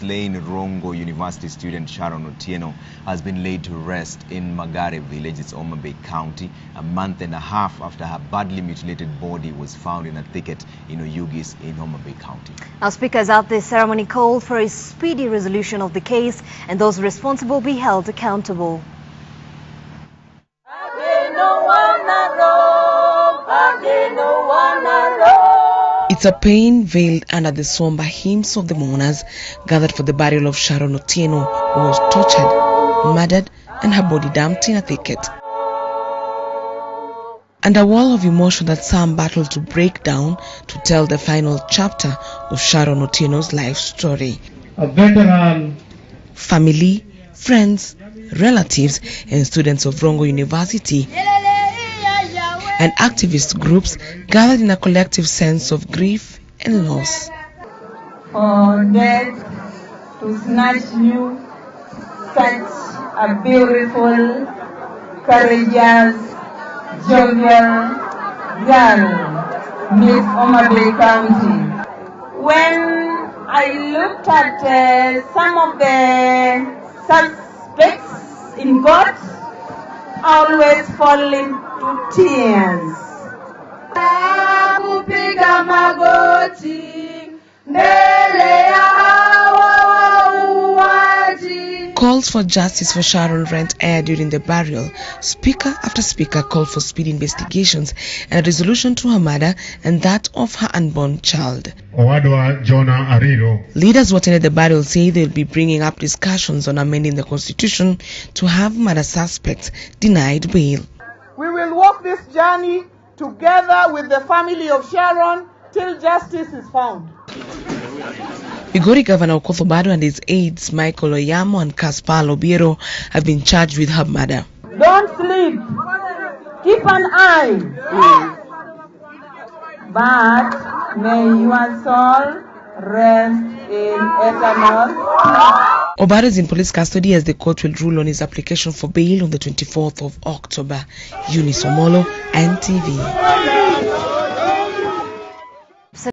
slain Rongo University student Sharon Otieno has been laid to rest in Magare village, it's Homa Bay County, a month and a half after her badly mutilated body was found in a thicket in Oyugis in Homa Bay County. Now, speakers at the ceremony called for a speedy resolution of the case and those responsible be held accountable. It's a pain veiled under the somber hymns of the mourners gathered for the burial of Sharon Otieno, who was tortured, murdered, and her body dumped in a thicket. And a wall of emotion that some battled to break down to tell the final chapter of Sharon Otieno's life story. A veteran. Family, friends, relatives, and students of Rongo University and activist groups gathered in a collective sense of grief and loss. For death to snatch you, such a beautiful, courageous, jovial girl, Miss Homa Bay County. When I looked at some of the suspects in court, always falling to tears. Calls for justice for Sharon rent air during the burial. Speaker after speaker called for speedy investigations and a resolution to her murder and that of her unborn child. Leaders who attended the burial say they will be bringing up discussions on amending the constitution to have murder suspects denied bail. We will walk this journey together with the family of Sharon till justice is found. Magare Governor Okoth Obado and his aides Michael Oyamo and Caspar Lobiero have been charged with her murder. Don't sleep. Keep an eye. But may your soul rest in eternal. Obado is in police custody as the court will rule on his application for bail on the 24th of October. Eunice Omolo, NTV.